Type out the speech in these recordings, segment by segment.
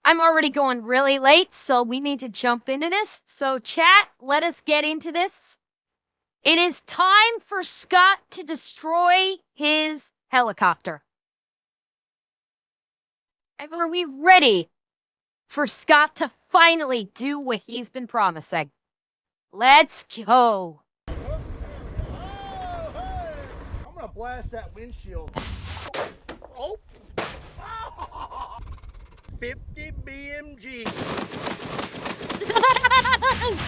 I'm already going really late, so we need to jump into this. So chat, let us get into this. It is time for Scott to destroy his helicopter. Are we ready for Scott to finally do what he's been promising? Let's go. Oh, hey. I'm gonna blast that windshield. Oh. 50 BMG.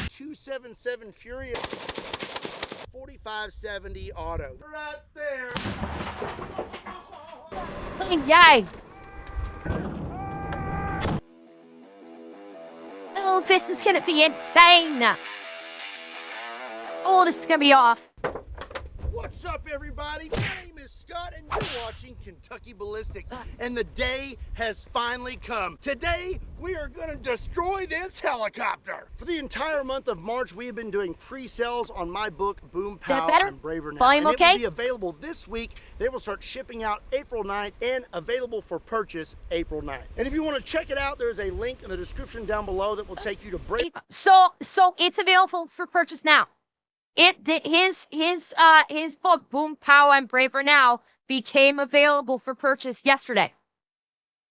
277 Furious. 4570 Auto. Right there. Yay. Oh, this is gonna be insane. Oh, this is gonna be off. What's up, everybody? My name is Scott, and you're watching Kentucky Ballistics. And the day has finally come. Today, we are going to destroy this helicopter. For the entire month of March, we have been doing pre-sales on my book, Boom Pow and Braver Now. Volume and okay? It will be available this week. They will start shipping out April 9th and available for purchase April 9th. And if you want to check it out, there's a link in the description down below that will take you to Braver. So it's available for purchase now. His book, Boom Pow and Braver Now, became available for purchase yesterday.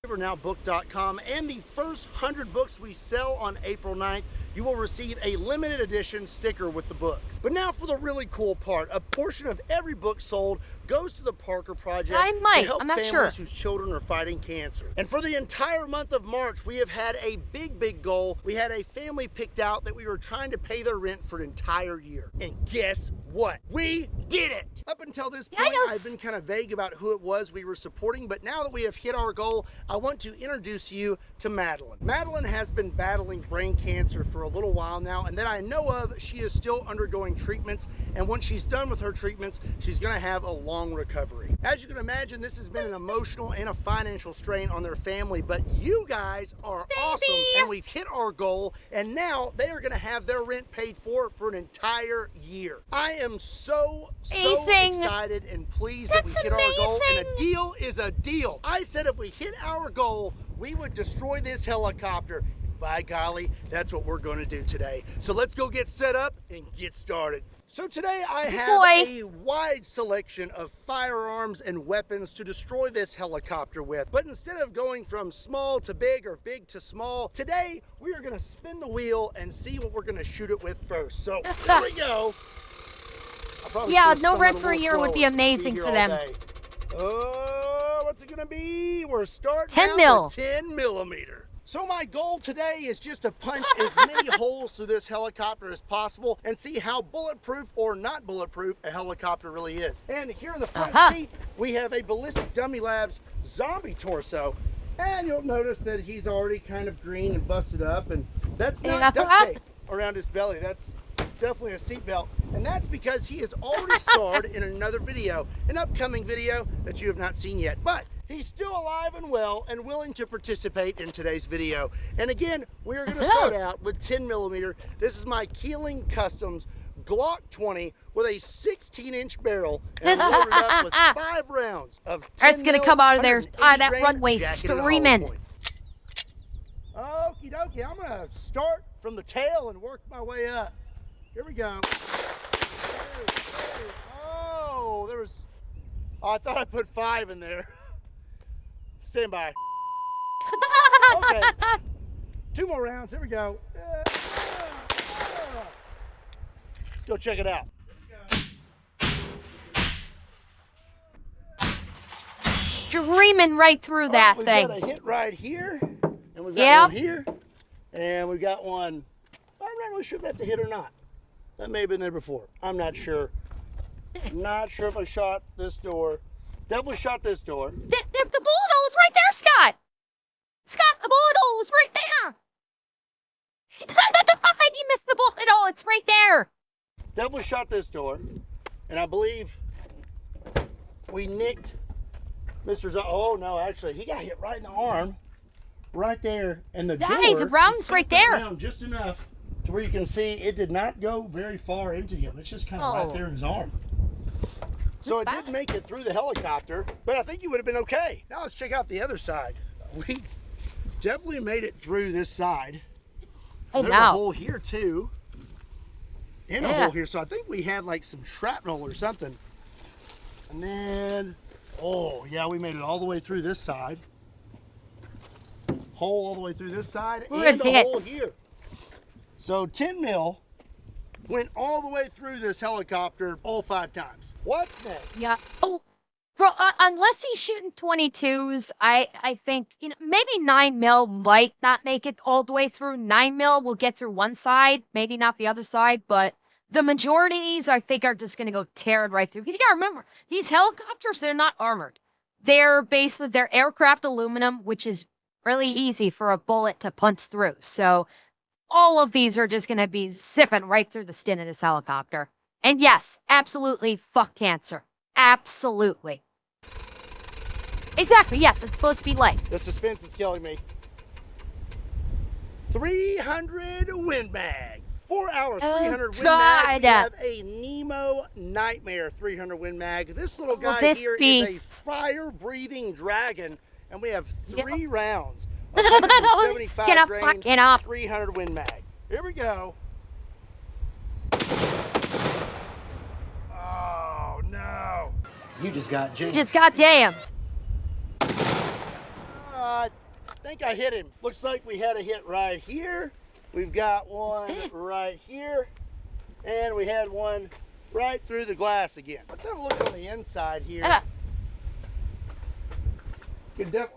BraverNowBook.com, and the first 100 books we sell on April 9th, you will receive a limited edition sticker with the book. But now for the really cool part. A portion of every book sold goes to the Parker Project to help families whose children are fighting cancer. And for the entire month of March, we have had a big goal. We had a family picked out that we were trying to pay their rent for an entire year. And guess what? We did it! Up until this point, I've been kind of vague about who it was we were supporting, but now that we have hit our goal, I want to introduce you to Madeline. Madeline has been battling brain cancer for a little while now, and that I know of, she is still undergoing treatments, and once she's done with her treatments, she's gonna have a long recovery. As you can imagine, this has been an emotional and a financial strain on their family, but you guys are awesome, and we've hit our goal, and now they are gonna have their rent paid for an entire year. I am so excited and pleased that we hit our goal, and a deal is a deal. I said if we hit our goal, we would destroy this helicopter. By golly, that's what we're going to do today. So let's go get set up and get started. So today I have a wide selection of firearms and weapons to destroy this helicopter with. But instead of going from small to big or big to small, today we are going to spin the wheel and see what we're going to shoot it with first. So here we go. Yeah, no rent for a year would be amazing for them. Oh, what's it going to be? We're starting 10 mil. with 10 millimeter. So my goal today is just to punch as many holes through this helicopter as possible and see how bulletproof or not bulletproof a helicopter really is. And here in the front seat, we have a Ballistic Dummy Labs zombie torso. And you'll notice that he's already kind of green and busted up, and that's not duct tape around his belly. That's definitely a seatbelt. And that's because he is already starred in another video, an upcoming video that you have not seen yet. But he's still alive and well and willing to participate in today's video. And again, we are going to start out with 10 millimeter. This is my Keeling Customs Glock 20 with a 16-inch barrel and loaded up with 5 rounds of 10 It's going to come out of there, that runway screaming. Okie dokie, I'm going to start from the tail and work my way up. Here we go. Oh, there was, I thought I put 5 in there. Stand by. Okay. 2 more rounds. Here we go. Let's go check it out. Streaming right through that thing. We've got a hit right here, and we've got one here, and we've got one. I'm not really sure if that's a hit or not. That may have been there before. I'm not sure. Not sure if I shot this door. Definitely shot this door. The bullet hole was right there, Scott. Scott, the bullet hole was right there. You missed the bullet hole. It's right there. Definitely shot this door. And I believe we nicked Mr. Oh, no, actually, he got hit right in the arm. Right there. And the door, the round's right there. Down just enough to where you can see it did not go very far into him. It's just kind of right there in his arm. So it did make it through the helicopter, but I think you would have been okay. Now let's check out the other side. definitely made it through this side. Oh, There's a hole here too. And a hole here. So I think we had like some shrapnel or something. And then, oh yeah, we made it all the way through this side. Hole all the way through this side. And a hole here. So 10 mil went all the way through this helicopter all 5 times. What's next? Yeah. Oh, bro, unless he's shooting 22s, I think, you know, maybe 9 mil might not make it all the way through. 9 mil will get through one side, maybe not the other side, but the majority of these, I think, are just going to go tearing right through. Because you got to remember, these helicopters, they're not armored. They're based with their aircraft aluminum, which is really easy for a bullet to punch through. So all of these are just going to be zipping right through the skin of this helicopter. And yes, absolutely, fuck cancer. Absolutely. Exactly, yes, it's supposed to be light. The suspense is killing me. 300 Win Mag. 4 hour 300 Win Mag. We have a Nemo Nightmare 300 Win Mag. This little guy here is a fire-breathing dragon, and we have 3 rounds. 175 grain, 300 Win Mag. Here we go. Oh no! You just got jammed. You just got jammed. I think I hit him. Looks like we had a hit right here. We've got one right here. And we had one right through the glass again. Let's have a look on the inside here.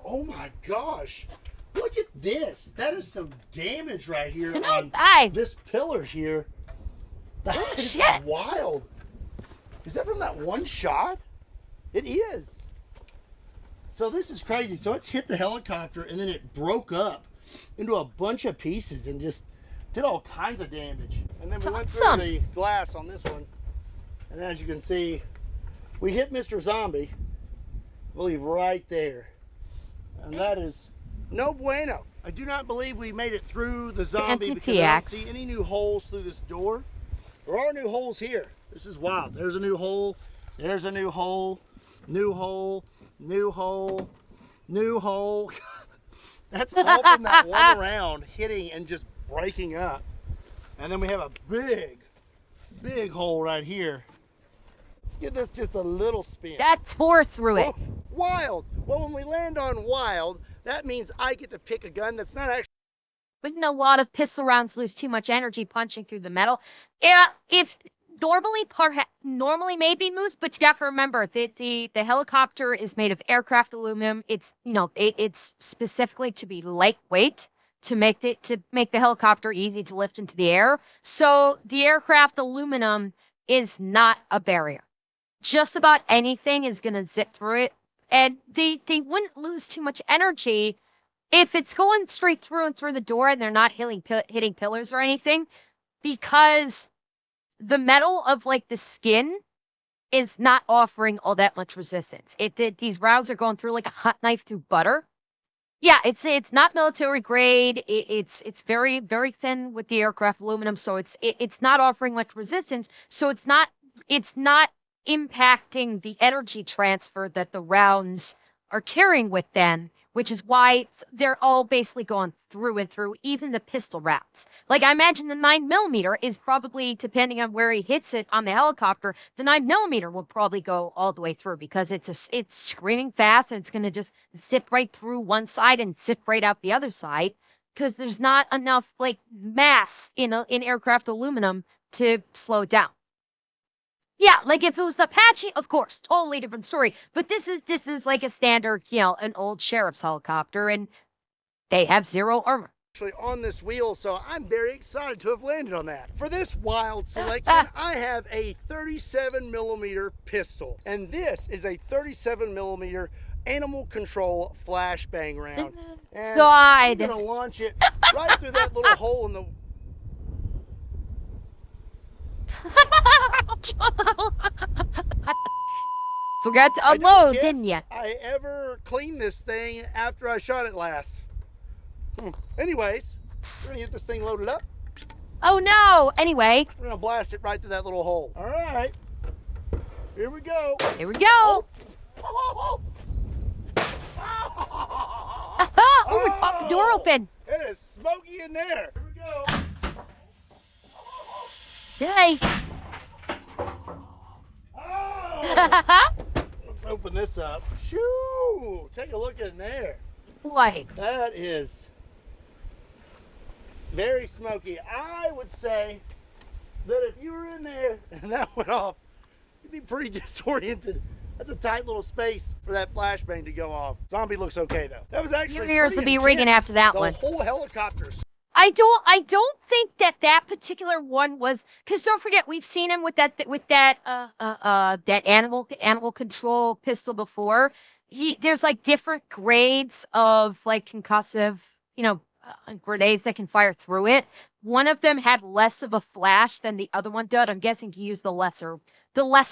Oh my gosh. Look at this. That is some damage right here on this pillar here. That is wild. Is that from that one shot? It is. So this is crazy. So it's hit the helicopter and then it broke up into a bunch of pieces and just did all kinds of damage. And then we went through the glass on this one. And as you can see, we hit Mr. Zombie, I believe right there. And that is no bueno. I do not believe we made it through the zombie because I don't see any new holes through this door. There are new holes here. This is wild. There's a new hole. There's a new hole. New hole. New hole. New hole. That's all from that one round hitting and just breaking up. And then we have a big hole right here. Let's give this just a little spin. That tore through it. Oh, wild. Well, when we land on wild, that means I get to pick a gun that's not actually. But a lot of pistol rounds lose too much energy punching through the metal. Yeah, it's normally maybe moose, but you have to remember that the helicopter is made of aircraft aluminum. It's it's specifically to be lightweight to make the helicopter easy to lift into the air. So the aircraft aluminum is not a barrier. Just about anything is gonna zip through it, and they wouldn't lose too much energy if it's going straight through and through the door and they're not hitting pillars or anything, because the metal of like the skin is not offering all that much resistance. These rounds are going through like a hot knife through butter. Yeah, it's not military grade. It's very, very thin with the aircraft aluminum, so it's not offering much resistance. So it's not impacting the energy transfer that the rounds are carrying with them, which is why they're all basically going through and through, even the pistol rounds. Like, I imagine the 9mm is probably, depending on where he hits it on the helicopter, the 9mm will probably go all the way through because it's screaming fast and it's going to just zip right through one side and zip right out the other side because there's not enough, like, mass in aircraft aluminum to slow it down. Yeah, like if it was the Apache, of course, totally different story. But this is like a standard, an old sheriff's helicopter, and they have 0 armor. Actually on this wheel, so I'm very excited to have landed on that. For this wild selection, I have a 37mm pistol, and this is a 37mm animal control flashbang round. And I'm gonna launch it right through that little hole in the. Forgot to unload, didn't you? I ever cleaned this thing after I shot it last. Anyways, we're gonna get this thing loaded up. Oh no! Anyway, we're gonna blast it right through that little hole. All right, here we go. Here we go. Oh, it popped the door open. It is smoky in there. Here we go. Hey. Oh! Let's open this up. Shoo! Take a look in there. Boy. That is very smoky. I would say that if you were in there and that went off, you'd be pretty disoriented. That's a tight little space for that flashbang to go off. Zombie looks okay though. That was actually Your ears will be ringing intense. after that one. The whole helicopter. I don't think that particular one was, because don't forget, we've seen him with that animal control pistol before. There's like different grades of like concussive, grenades that can fire through it. One of them had less of a flash than the other one did. I'm guessing he used the lesser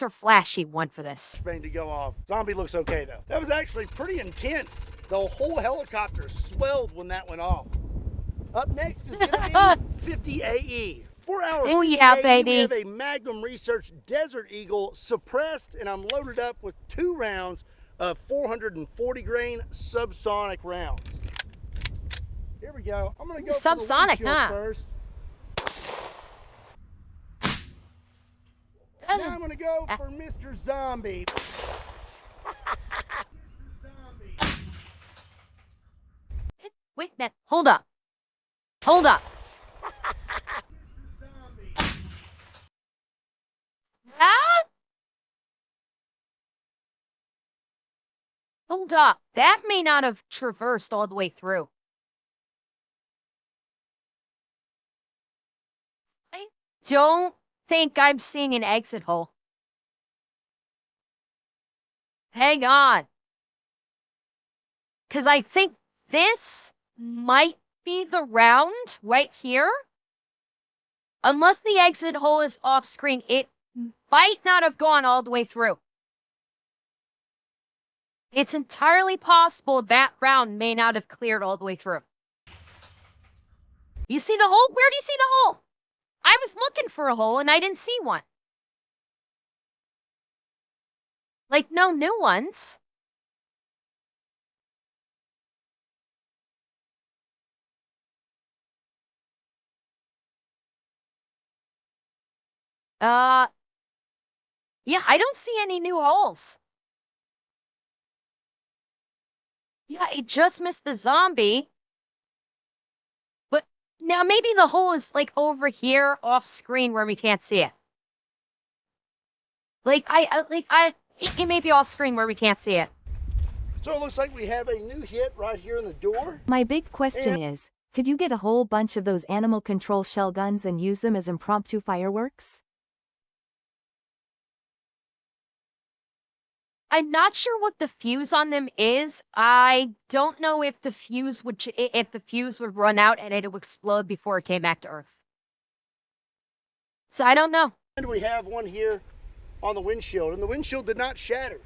flashy one for this. To go off. Zombie looks okay though. That was actually pretty intense. The whole helicopter swelled when that went off. Up next is going to be 50 AE. 4 hours. Oh yeah, baby. We have a Magnum Research Desert Eagle suppressed, and I'm loaded up with 2 rounds of 440 grain subsonic rounds. Here we go. I'm going to go subsonic, for the huh? first. Now I'm going to go for Mr. Zombie. Wait, hold up. Hold up. Ah? Hold up. That may not have traversed all the way through. I don't think I'm seeing an exit hole. Hang on. Because I think this might be the round right here. Unless the exit hole is off screen, it might not have gone all the way through. It's entirely possible that round may not have cleared all the way through. You see the hole? Where do you see the hole? I was looking for a hole and I didn't see one. Like, no new ones. Yeah, I don't see any new holes. Yeah, it just missed the zombie. But now maybe the hole is like over here off screen where we can't see it. It may be off screen where we can't see it. So it looks like we have a new hit right here in the door. My big question is, could you get a whole bunch of those animal control shell guns and use them as impromptu fireworks? I'm not sure what the fuse on them is. I don't know if the fuse would run out and it would explode before it came back to Earth. So I don't know. And we have one here on the windshield, and the windshield did not shatter.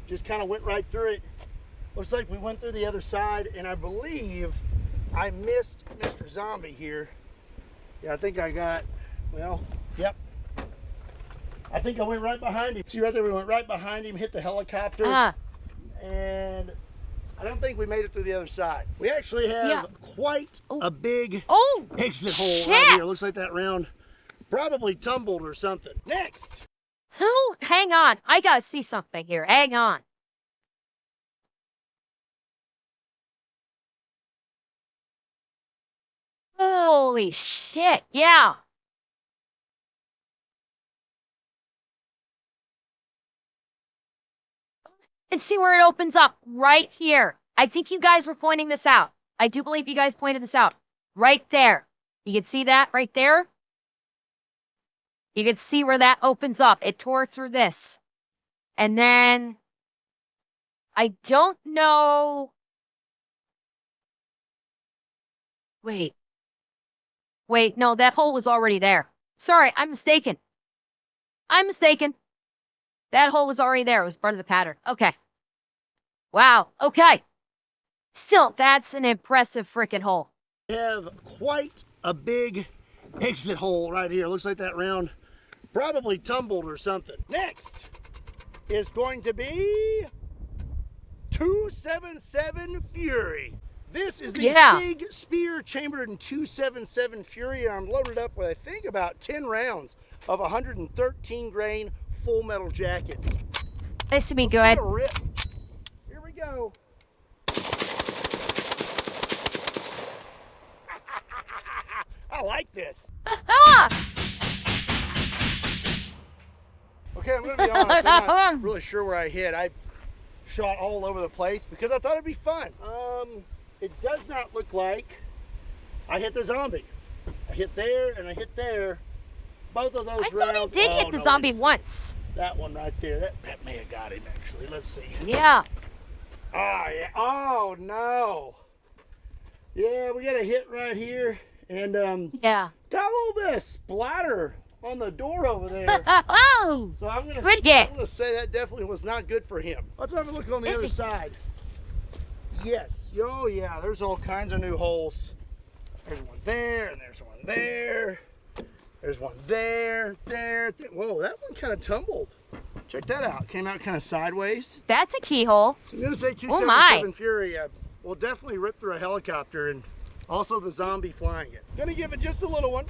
Just kind of went right through it. Looks like we went through the other side, and I believe I missed Mr. Zombie here. Yeah, I think I got, well, yep. I think I went right behind him. See right there, we went right behind him, hit the helicopter, and I don't think we made it through the other side. We actually have quite a big exit hole right here. Looks like that round probably tumbled or something. Next. Hang on. I gotta see something here. Hang on. Holy shit, yeah. And see where it opens up right here. I think you guys were pointing this out. I do believe you guys pointed this out. Right there. You can see that right there? You can see where that opens up. It tore through this. And then I don't know. Wait, no, that hole was already there. Sorry, I'm mistaken. That hole was already there. It was part of the pattern. Okay. Wow. Okay. Still, that's an impressive freaking hole. We have quite a big exit hole right here. Looks like that round probably tumbled or something. Next is going to be 277 Fury. This is the Yeah. SIG Spear chambered in 277 Fury, and I'm loaded up with, I think, about 10 rounds of 113 grain full metal jackets. This would be Let's good. get a rip. Here we go. I like this. Okay, I'm going to be honest. I'm not really sure where I hit. I shot all over the place because I thought it'd be fun. It does not look like I hit the zombie. I hit there and I hit there. Both of those rounds. I thought he did hit the zombie once. That one right there. That may have got him, actually. Let's see. Yeah. Oh, yeah. Oh, no. Yeah, we got a hit right here. And Yeah. got a little bit of splatter on the door over there. Oh. So I'm Good gonna get. say that definitely was not good for him. Let's have a look on the other side. Yes. Oh yeah, there's all kinds of new holes. There's one there, and there's one there. There's one there, there. Whoa, that one kind of tumbled. Check that out. Came out kind of sideways. That's a keyhole. So I'm gonna say Oh my. 277 Fury will definitely rip through a helicopter and also the zombie flying it. Gonna give it just a little one.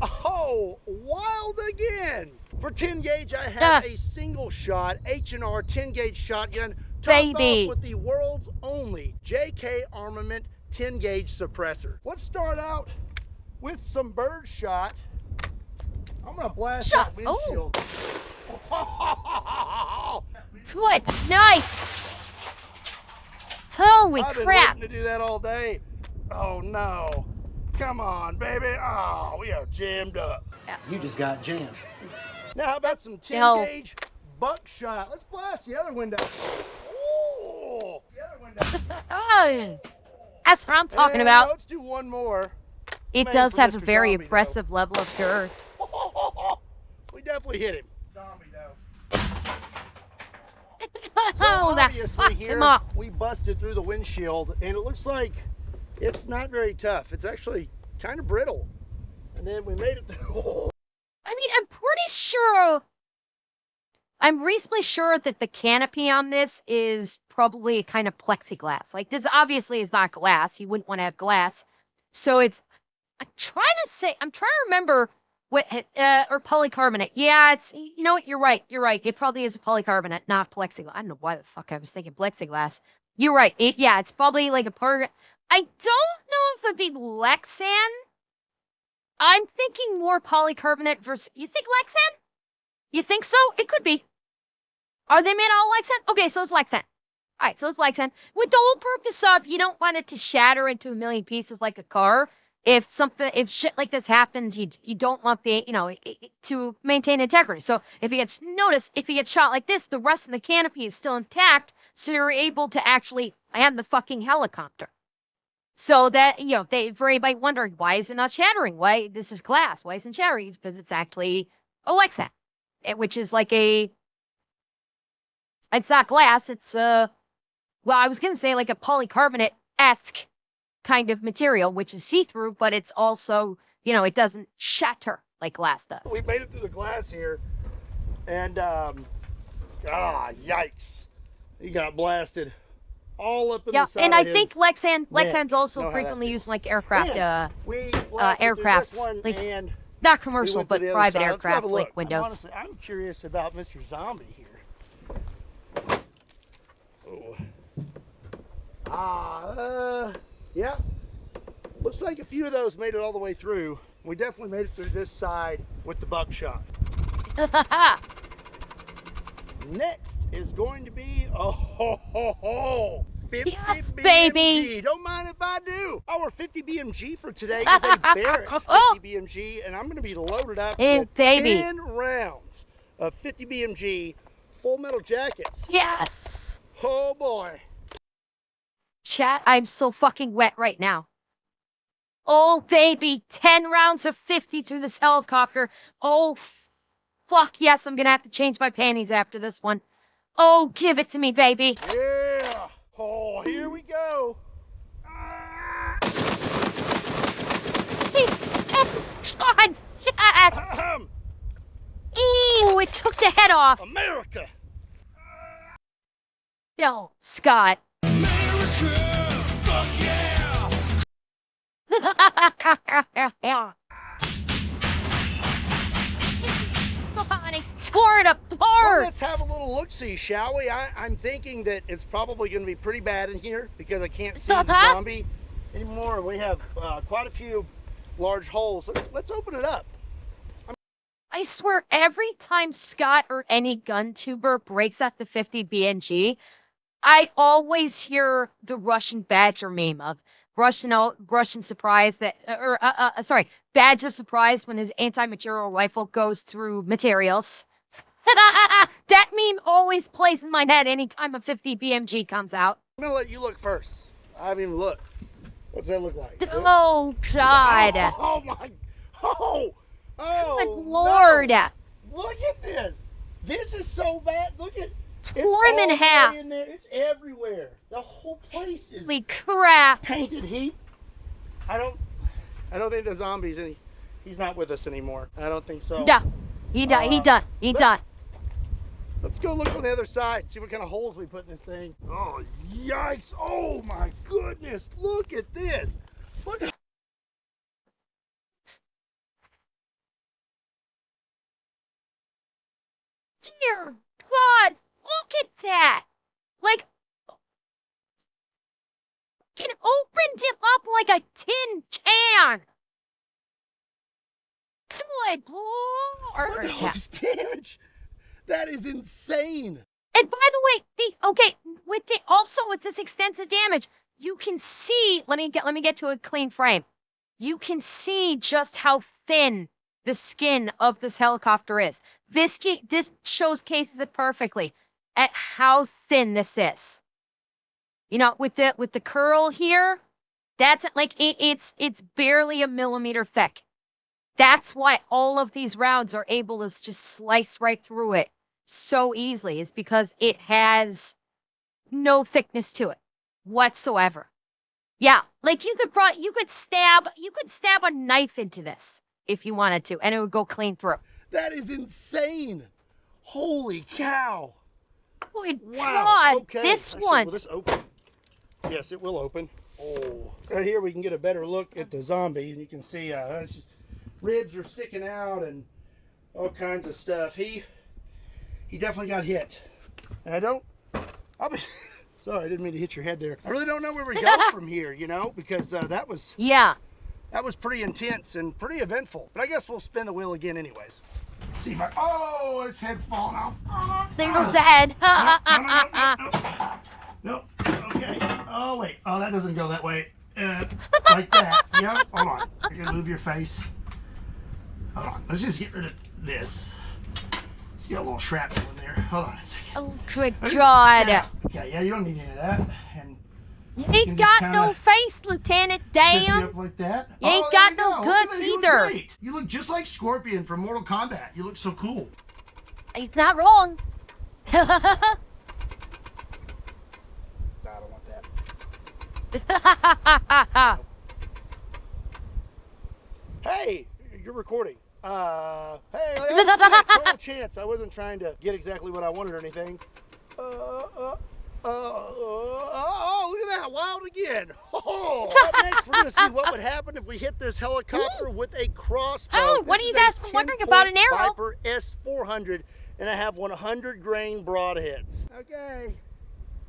Oh, wild again. For 10 gauge, I have a single shot H&R 10 gauge shotgun topped off with the world's only JK Armament 10 gauge suppressor. Let's start out with some bird shot. I'm gonna blast that windshield. Oh. Good. Nice. Holy I've been crap. waiting to do that all day. Oh no. Come on, baby. Oh, we are jammed up. You just got jammed. Now, how about some 10 gauge buckshot? Let's blast the other window. Oh, the other window. Oh, that's what I'm talking about. Let's do one more. It does have a very impressive level of girth. We definitely hit him. Zombie, though. Oh, that fucked him up. We busted through the windshield, and it looks like it's not very tough. It's actually kind of brittle. And then we made it through. I mean, I'm pretty sure, I'm reasonably sure that the canopy on this is probably a kind of plexiglass. Like, this obviously is not glass. You wouldn't want to have glass. So it's, I'm trying to remember what, or polycarbonate. Yeah, it's, you know what, you're right. It probably is a polycarbonate, not plexiglass. I don't know why the fuck I was thinking plexiglass. You're right. It's probably like a I don't know if it'd be Lexan. I'm thinking more polycarbonate versus... You think Lexan? You think so? It could be. Are they made all Lexan? Okay, so it's Lexan. All right, so it's Lexan. With the whole purpose of you don't want it to shatter into a million pieces like a car. If shit like this happens, you don't want the, to maintain integrity. So if he gets shot like this, the rest of the canopy is still intact, so you're able to actually land the fucking helicopter. So that, for anybody wondering, why is it not shattering? Why, this is glass. Why isn't it shattering? It's because it's actually a Lexan, which is like it's not glass. It's, I was going to say like a polycarbonate-esque kind of material, which is see-through, but it's also, it doesn't shatter like glass does. We made it through the glass here, and, yikes. He got blasted. All up in the side and I of think his Lexan's also frequently used in like aircraft, aircrafts, like not commercial, but private aircraft, like windows. Honestly, I'm curious about Mr. Zombie here. Oh. Yeah. Looks like a few of those made it all the way through. We definitely made it through this side with the buckshot. Next is going to be 50 yes, BMG. baby. Don't mind if I do. Our 50 BMG for today is a Barrett 50 BMG, and I'm going to be loaded up with 10 rounds of 50 BMG full metal jackets. Yes. Oh boy. Chat, I'm so fucking wet right now. Oh baby, 10 rounds of 50 through this helicopter. Oh fuck yes, I'm gonna have to change my panties after this one. Oh, give it to me, baby. Yeah. Oh, here we go. God, yes. Ew, it took the head off. America. No, Scott. America, fuck He tore it apart. Well, let's have a little look-see, shall we? I'm thinking that it's probably going to be pretty bad in here because I can't see the zombie anymore. We have quite a few large holes. Let's open it up. I swear, every time Scott or any gun tuber breaks out the 50 BNG, I always hear the Russian Badger meme of Russian surprise badge of surprise when his anti-material rifle goes through materials. That meme always plays in my head anytime a 50 BMG comes out. I'm gonna let you look first. I haven't even looked. What's that look like? Oh God! Oh my! Oh! Good Lord! No. Look at this. This is so bad. Look at. Tore him in half. In there. It's everywhere. The whole place is Holy crap! painted heap. I don't think the zombie's he's not with us anymore. I don't think so. Yeah, he done. Let's go look on the other side, see what kind of holes we put in this thing. Oh, yikes. Oh my goodness. Look at this. Look at Dear God, look at that! Like, it opened him up like a tin can. Good Lord! look at all this damage. That is insane. And by the way, with this extensive damage, you can see. Let me get to a clean frame. You can see just how thin the skin of this helicopter is. This showcases it perfectly at how thin this is. You know, with the curl here, that's like it's barely a millimeter thick. That's why all of these rounds are able to just slice right through it so easily, is because it has no thickness to it whatsoever. Yeah, like you could stab a knife into this if you wanted to, and it would go clean through. That is insane. Holy cow. Good Wow. God, Okay. this Actually, one. will this open? Yes, it will open. Oh, right here we can get a better look at the zombie, and you can see his ribs are sticking out and all kinds of stuff. He definitely got hit. And I'll be sorry, I didn't mean to hit your head there. I really don't know where we go from here, you know, because that was pretty intense and pretty eventful. But I guess we'll spin the wheel again anyways. See his head's falling off. There goes the head. No. Okay. Oh, wait. Oh, that doesn't go that way. Like that. Yeah. Hold on. I can move your face. Hold on. Let's just get rid of this. It's got a little shrapnel in there. Hold on a second. Oh, good God. Yeah. Okay. Yeah, you don't need any of that. And you ain't got no face, Lieutenant. set you Damn. up like that. You ain't there got you no go. guts You look either. great. You look just like Scorpion from Mortal Kombat. You look so cool. He's not wrong. I don't want that. Hey, you're recording. Hey, total chance. I wasn't trying to get exactly what I wanted or anything. Oh, look at that. Wild again. Oh, up next, we're going to see what would happen if we hit this helicopter with a crossbow. Oh, what are you guys wondering about an arrow? Viper S400, and I have 100 grain broadheads. Okay.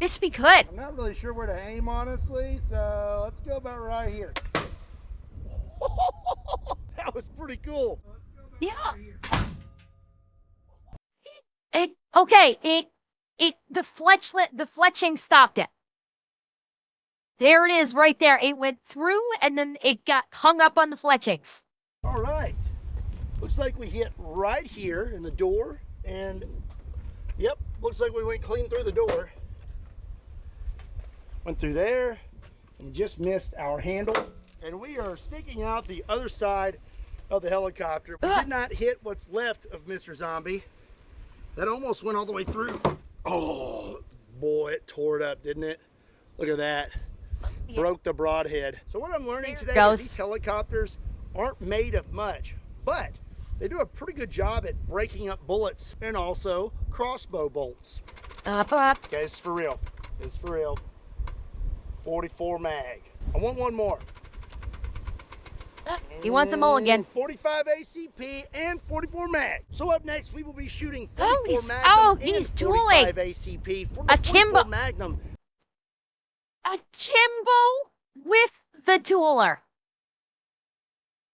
This would be good. I'm not really sure where to aim, honestly, so let's go about right here. That was pretty cool. Yeah. The fletching stopped it. There it is right there. It went through and then it got hung up on the fletchings. All right. Looks like we hit right here in the door, and yep, looks like we went clean through the door. Went through there and just missed our handle, and we are sticking out the other side of the helicopter. We did not hit what's left of Mr. Zombie. That almost went all the way through. Oh boy, it tore it up, didn't it? Look at that. Yeah. Broke the broadhead. So what I'm learning There today goes. is these helicopters aren't made of much, but they do a pretty good job at breaking up bullets and also crossbow bolts. Up. Okay, it's for real. It's for real. 44 mag. I want one more. He wants a mulligan. 45 ACP and 44 mag. So up next, we will be shooting 44 Magnum he's and dueling. 45 ACP for the A 44 Kimbo. Magnum. Akimbo with the dueler.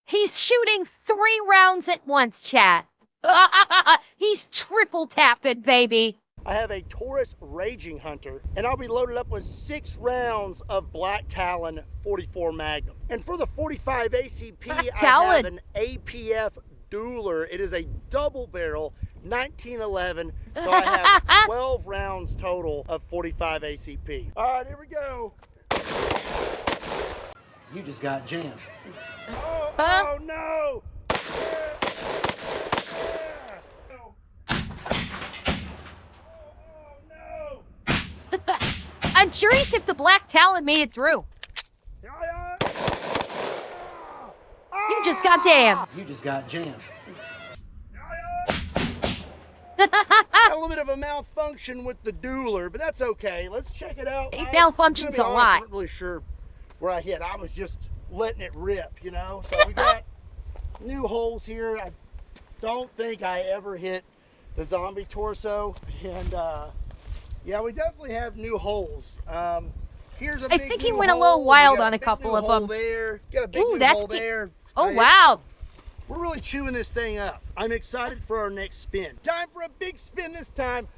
He's shooting 3 rounds at once, chat. He's triple tapping, baby. I have a Taurus Raging Hunter, and I'll be loaded up with 6 rounds of Black Talon 44 Magnum. And for the 45 ACP, Black I Talon. have an APF Dueler. It is a double barrel 1911, so I have 12 rounds total of 45 ACP. All right, here we go. You just got jammed. Oh no! I'm curious if the Black Talon made it through. You just got jammed. You just got jammed. A little bit of a malfunction with the dueler, but that's okay. Let's check it out. It malfunctions a lot. I'm not really sure where I hit. I was just letting it rip, you know? So we got new holes here. I don't think I ever hit the zombie torso. And yeah, we definitely have new holes. Here's a big I think he new went a hole. little We wild got on a big couple new of hole them. there. Got a big Ooh, new that's hole there. Oh, wow. We're really chewing this thing up. I'm excited for our next spin. Time for a big spin this time.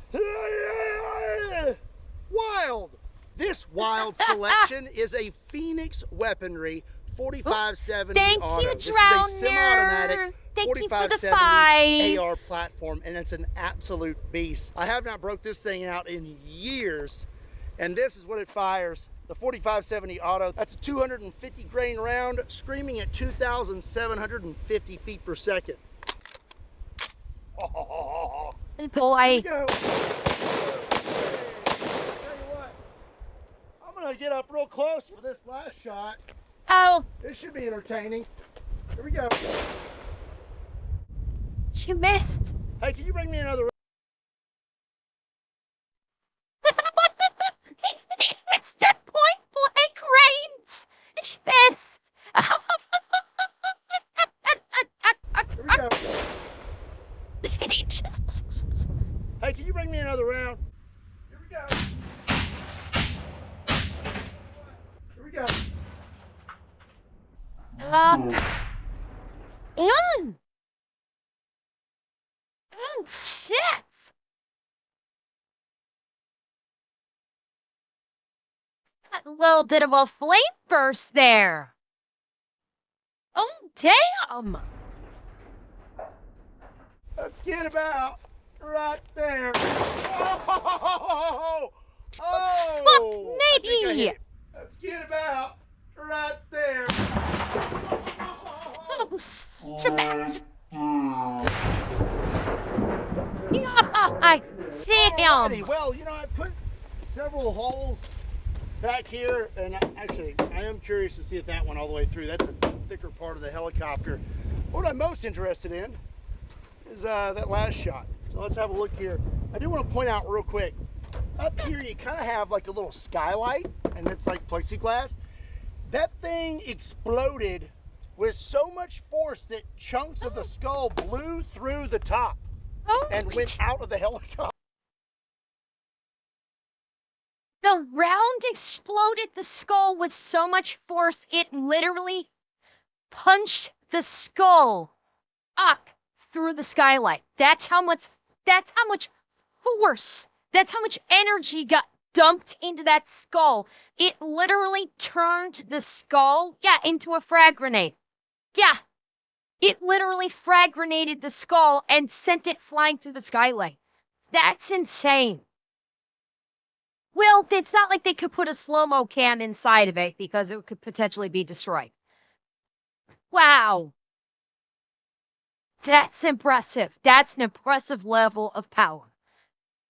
Wild. This wild selection is a Phoenix Weaponry 4570 Thank auto. you, This is a semi-automatic Drowner. Thank you for the 4570 five. AR platform, and it's an absolute beast. I have not broke this thing out in years, and this is what it fires. The 4570 auto, that's a 250 grain round, screaming at 2,750 feet per second. Oh, Boy. here we go. Tell you what, I'm gonna get up real close for this last shot. Oh, This should be entertaining. Here we go. you missed. Hey, can you bring me another? Mr. Point Blank Range. Missed. Here we go. Hey, can you bring me another round? Here we go. Here we go. Shit. A little bit of a flame burst there. Oh, damn. Let's get about right there. Oh! Oh! I think I hit it. Let's get about right there. Oh, smash. Yeah, damn. Alrighty, well, you know, I put several holes back here, and actually, I am curious to see if that went all the way through. That's a thicker part of the helicopter. What I'm most interested in is that last shot. So let's have a look here. I do want to point out real quick, up here you kind of have like a little skylight, and it's like plexiglass. That thing exploded with so much force that chunks of the skull blew through the top and went out of the helicopter. The round exploded the skull with so much force it literally punched the skull up through the skylight. That's how much force, that's how much energy got dumped into that skull. It literally turned the skull, into a frag grenade. Yeah. It literally frag grenaded the skull and sent it flying through the skylight. That's insane. Well, it's not like they could put a slow-mo cam inside of it because it could potentially be destroyed. Wow. That's impressive. That's an impressive level of power.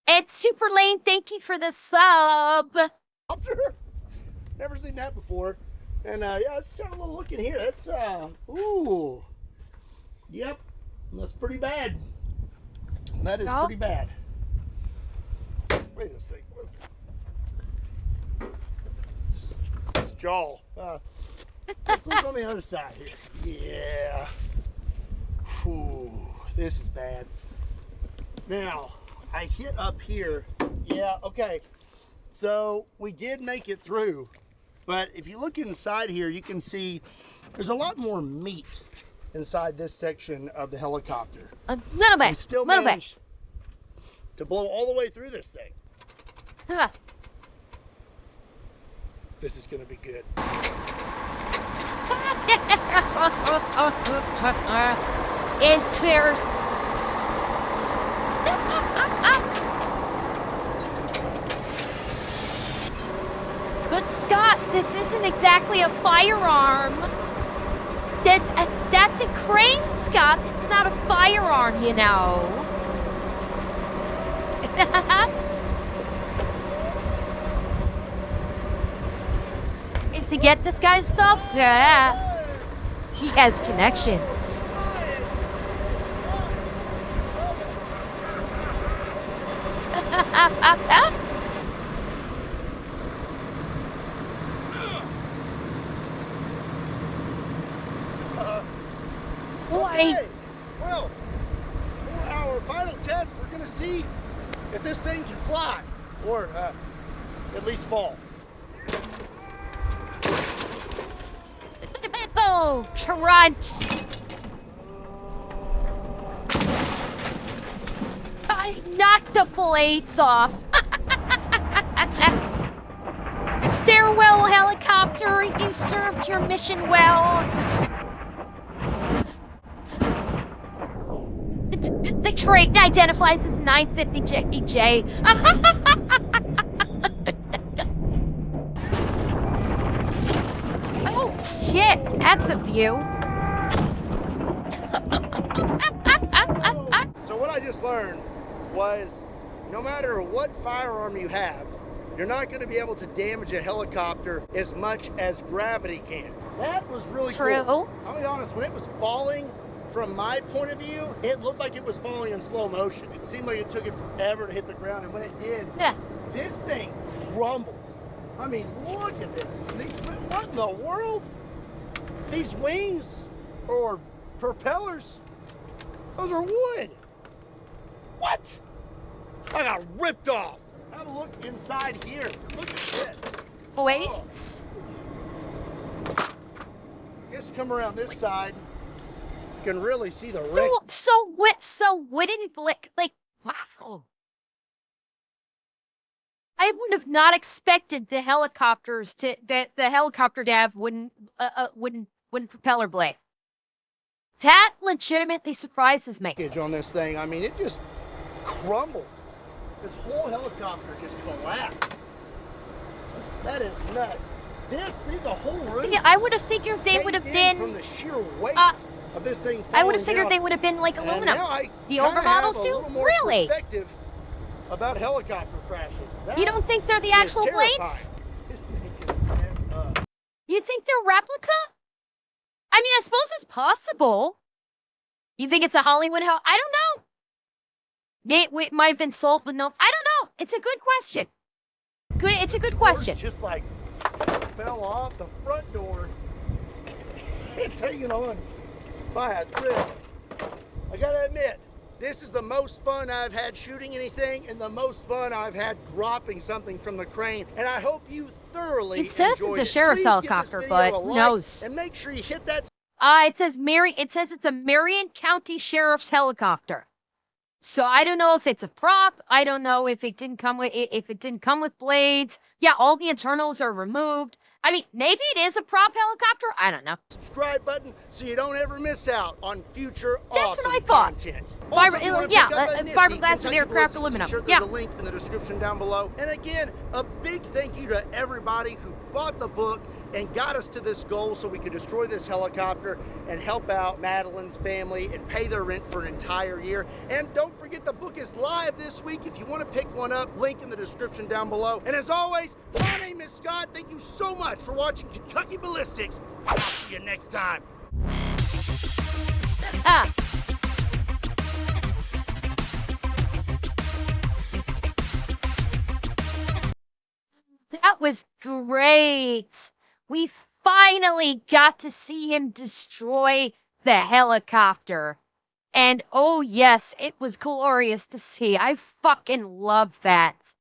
And Super Lane, thank you for the sub. Never seen that before. And yeah, let's have a little look in here. That's ooh. Yep. That's pretty bad. That is pretty bad. Wait a second. What's this jaw? Let's look on the other side here. Yeah. Whew, this is bad. Now, I hit up here. Yeah, okay. So we did make it through, but if you look inside here, you can see there's a lot more meat inside this section of the helicopter. A little bit. We still little managed to blow all the way through this thing. bit. This is gonna be good. It's fierce. But Scott, this isn't exactly a firearm. That's a crane, Scott. It's not a firearm, you know. Is he get this guy's stuff? Yeah. He has connections. Boy. Okay. Well, for our final test, we're gonna see if this thing can fly, or at least fall. Oh, crunch! I knocked the blades off. Farewell, helicopter. You served your mission well. The train identifies as 950J. Oh, shit. That's a view. So what I just learned was no matter what firearm you have, you're not going to be able to damage a helicopter as much as gravity can. That was really True. cool. I'll be honest, when it was falling, from my point of view, it looked like it was falling in slow motion. It seemed like it took it forever to hit the ground, and when it did, Yeah. this thing crumbled. I mean, look at this. What in the world? These wings or propellers, those are wood. What? I got ripped off. Have a look inside here. Look at this. Wait. Oh. Just come around this side. You can really see the wreck. So wouldn't like wow. I would have not expected the helicopters to the helicopter to have wooden propeller blade. That legitimately surprises me. On this thing, I mean, it just crumbled. This whole helicopter just collapsed. That is nuts. The whole roof. Yeah, I would have figured they would have been from the sheer weight of this thing. I would have falling figured down. they would have been like And aluminum. now I The kinda overmodel have a suit? little more Really? perspective about helicopter crashes. You don't think they're the That is actual terrifying. blades? This thing can mess up. You think they're replica? I mean, I suppose it's possible. You think it's a Hollywood hell? I don't know. It might have been sold, but no, I don't know. It's a good question. It's a good question. Just like fell off the front door. It's hanging on by a thread. I gotta admit, this is the most fun I've had shooting anything and the most fun I've had dropping something from the crane. And I hope you thoroughly It says enjoyed it's a sheriff's Please give this helicopter, video but a who like knows? And make sure you hit that. It says it's a Marion County Sheriff's helicopter. So I don't know if it's a prop. I don't know if it didn't come with blades. Yeah, all the internals are removed. I mean, maybe it is a prop helicopter. I don't know. Subscribe button so you don't ever miss out on future That's awesome what I thought. content. Fiber- Also, if you wanna yeah, pick up a nifty fiberglass with Kentucky aircraft Ballistics aluminum. t-shirt, Yeah. There's a link in the description down below. And again, a big thank you to everybody who bought the book and got us to this goal so we could destroy this helicopter and help out Madeline's family and pay their rent for an entire year. And don't forget, the book is live this week. If you want to pick one up, link in the description down below. And as always, my name is Scott. Thank you so much for watching Kentucky Ballistics. I'll see you next time. Ah. That was great. We finally got to see him destroy the helicopter. And oh yes, it was glorious to see. I fucking love that.